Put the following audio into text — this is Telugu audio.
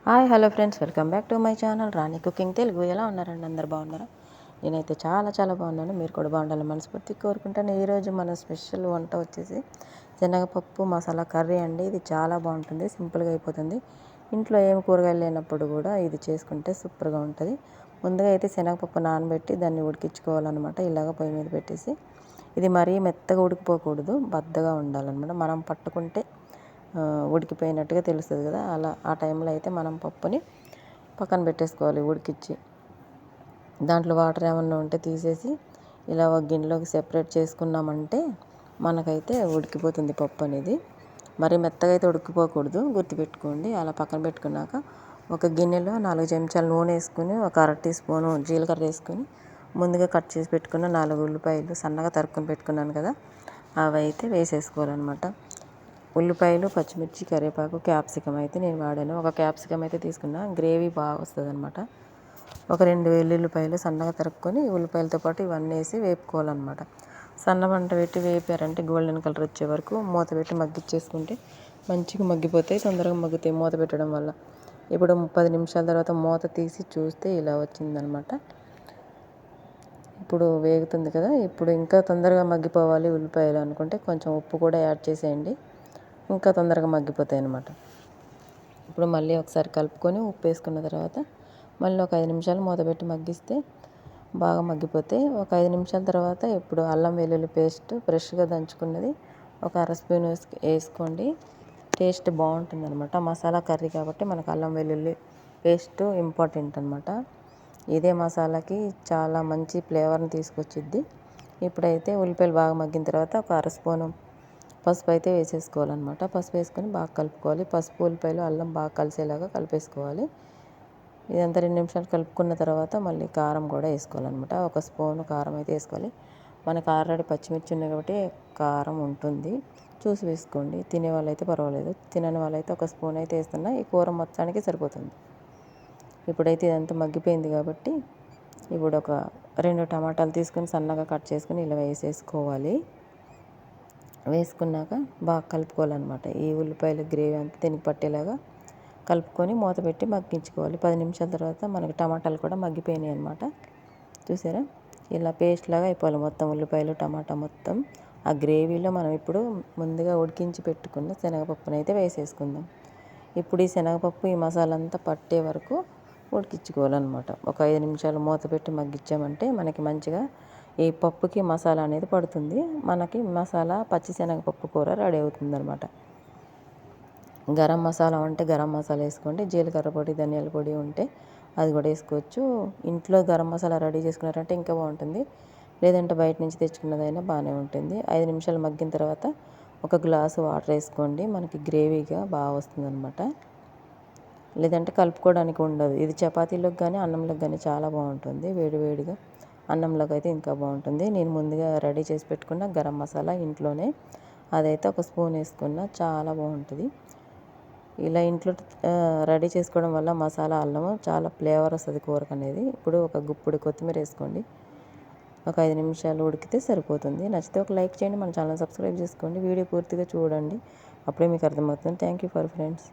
Hi hello friends, welcome back to my channel Rani cooking Telugu. ఎలా ఉన్నారండి? అందరు బాగున్నారా? నేనైతే చాలా బాగున్నాను. మీరు కూడా బాగుండాలని మనస్ఫూర్తిగా కోరుకుంటాను. ఈరోజు మన స్పెషల్ వంట వచ్చేసి శనగపప్పు మసాలా కర్రీ అండి. ఇది చాలా బాగుంటుంది, సింపుల్గా అయిపోతుంది. ఇంట్లో ఏం కూరగాయలు లేనప్పుడు కూడా ఇది చేసుకుంటే సూపర్గా ఉంటుంది. ముందుగా అయితే శనగపప్పు నానబెట్టి దాన్ని ఉడికించుకోవాలన్నమాట. ఇలాగ పొయ్యి మీద పెట్టేసి, ఇది మరీ మెత్తగా ఉడికిపోకూడదు, బద్దగా ఉండాలన్నమాట. మనం పట్టుకుంటే ఉడికిపోయినట్టుగా తెలుస్తుంది కదా, అలా ఆ టైంలో అయితే మనం పప్పుని పక్కన పెట్టేసుకోవాలి ఉడికించి. దాంట్లో వాటర్ ఏమన్నా ఉంటే తీసేసి ఇలా ఒక గిన్నెలోకి సెపరేట్ చేసుకున్నామంటే మనకైతే ఉడికిపోతుంది పప్పు అనేది. మరి మెత్తగా అయితే ఉడికిపోకూడదు, గుర్తుపెట్టుకోండి. అలా పక్కన పెట్టుకున్నాక ఒక గిన్నెలో 4 చెంచాలు నూనె వేసుకొని, ఒక అర టీ స్పూను జీలకర్ర వేసుకొని, ముందుగా కట్ చేసి పెట్టుకున్న 4 ఉల్లిపాయలు సన్నగా తరుక్కొని పెట్టుకున్నాను కదా, అవి అయితే వేసేసుకోవాలన్నమాట. ఉల్లిపాయలు, పచ్చిమిర్చి, కరివేపాకు, క్యాప్సికమ్ అయితే నేను వాడాను. ఒక క్యాప్సికమ్ అయితే తీసుకున్నా, గ్రేవీ బాగా వస్తుంది అనమాట. ఒక 2 వెల్లుల్లిపాయలు సన్నగా తరుక్కొని ఉల్లిపాయలతో పాటు ఇవన్నీ వేసి వేపుకోవాలన్నమాట. సన్న మంట పెట్టి వేపారంటే గోల్డెన్ కలర్ వచ్చే వరకు మూత పెట్టి మగ్గిచ్చేసుకుంటే మంచిగా మగ్గిపోతాయి, తొందరగా మగ్గుతాయి మూత పెట్టడం వల్ల. ఇప్పుడు 30 నిమిషాల తర్వాత మూత తీసి చూస్తే ఇలా వచ్చిందనమాట. ఇప్పుడు వేగుతుంది కదా, ఇప్పుడు ఇంకా తొందరగా మగ్గిపోవాలి ఉల్లిపాయలు అనుకుంటే కొంచెం ఉప్పు కూడా యాడ్ చేసేయండి, ఇంకా తొందరగా మగ్గిపోతాయి అన్నమాట. ఇప్పుడు మళ్ళీ ఒకసారి కలుపుకొని ఉప్పు వేసుకున్న తర్వాత మళ్ళీ ఒక 5 నిమిషాలు మూత పెట్టి మగ్గిస్తే బాగా మగ్గిపోతాయి. ఒక 5 నిమిషాల తర్వాత ఇప్పుడు అల్లం వెల్లుల్లి పేస్ట్ ఫ్రెష్గా దంచుకున్నది ఒక అర స్పూన్ వేసుకోండి. టేస్ట్ బాగుంటుంది అనమాట. మసాలా కర్రీ కాబట్టి మనకు అల్లం వెల్లుల్లి పేస్ట్ ఇంపార్టెంట్ అనమాట. ఇదే మసాలాకి చాలా మంచి ఫ్లేవర్ని తీసుకొచ్చిద్ది. ఇప్పుడైతే ఉల్లిపాయలు బాగా మగ్గిన తర్వాత ఒక అర స్పూను పసుపు అయితే వేసేసుకోవాలన్నమాట. పసుపు వేసుకొని బాగా కలుపుకోవాలి. పసుపు, ఉల్లిపాయలు, అల్లం బాగా కలిసేలాగా కలిపేసుకోవాలి. ఇదంతా 2 నిమిషాలు కలుపుకున్న తర్వాత మళ్ళీ కారం కూడా వేసుకోవాలన్నమాట. ఒక స్పూను కారం అయితే వేసుకోవాలి. మనకు ఆల్రెడీ పచ్చిమిర్చి ఉన్నాయి కాబట్టి కారం ఉంటుంది, చూసి వేసుకోండి. తినే వాళ్ళైతే పర్వాలేదు, తినని వాళ్ళైతే ఒక స్పూన్ అయితే వేస్తున్నా, ఈ కూర మొత్తానికి సరిపోతుంది. ఇప్పుడైతే ఇదంతా మగ్గిపోయింది కాబట్టి ఇప్పుడు ఒక 2 టమాటాలు తీసుకొని సన్నగా కట్ చేసుకొని ఇలా వేసేసుకోవాలి. వేసుకున్నాక బాగా కలుపుకోవాలన్నమాట. ఈ ఉల్లిపాయల గ్రేవీ అంతా దీనికి పట్టేలాగా కలుపుకొని మూత పెట్టి మగ్గించుకోవాలి. 10 నిమిషాల తర్వాత మనకి టమాటాలు కూడా మగ్గిపోయినాయి అనమాట. చూసారా, ఇలా పేస్ట్ లాగా అయిపోవాలి మొత్తం ఉల్లిపాయలు టమాటా మొత్తం. ఆ గ్రేవీలో మనం ఇప్పుడు ముందుగా ఉడికించి పెట్టుకున్న శనగపప్పును అయితే వేసేసుకుందాం. ఇప్పుడు ఈ శనగపప్పు ఈ మసాలా అంతా పట్టే వరకు ఉడికించుకోవాలన్నమాట. ఒక 5 నిమిషాలు మూత పెట్టి మగ్గించామంటే మనకి మంచిగా ఈ పప్పుకి మసాలా అనేది పడుతుంది. మనకి మసాలా పచ్చిశనగపప్పు కూర రెడీ అవుతుంది అనమాట. గరం మసాలా ఉంటే గరం మసాలా వేసుకోండి. జీలకర్ర పొడి, ధనియాల పొడి ఉంటే అది కూడా వేసుకోవచ్చు. ఇంట్లో గరం మసాలా రెడీ చేసుకున్నారంటే ఇంకా బాగుంటుంది, లేదంటే బయట నుంచి తెచ్చుకున్నదైనా బాగానే ఉంటుంది. 5 నిమిషాలు మగ్గిన తర్వాత ఒక గ్లాసు వాటర్ వేసుకోండి, మనకి గ్రేవీగా బాగా వస్తుంది అనమాట. లేదంటే కలుపుకోవడానికి ఉండదు. ఇది చపాతీలోకి కానీ అన్నంలోకి కానీ చాలా బాగుంటుంది. వేడివేడిగా అన్నంలోకి అయితే ఇంకా బాగుంటుంది. నేను ముందుగా రెడీ చేసి పెట్టుకున్న గరం మసాలా ఇంట్లోనే, అదైతే ఒక స్పూన్ వేసుకున్న, చాలా బాగుంటుంది. ఇలా ఇంట్లో రెడీ చేసుకోవడం వల్ల మసాలా అల్లము చాలా ఫ్లేవర్ వస్తుంది కూరకు అనేది. ఇప్పుడు ఒక గుప్పుడు కొత్తిమీర వేసుకోండి. ఒక 5 నిమిషాలు ఉడికితే సరిపోతుంది. నచ్చితే ఒక లైక్ చేయండి, మన ఛానల్ సబ్స్క్రైబ్ చేసుకోండి, వీడియో పూర్తిగా చూడండి, అప్పుడే మీకు అర్థమవుతుంది. Thank you for friends.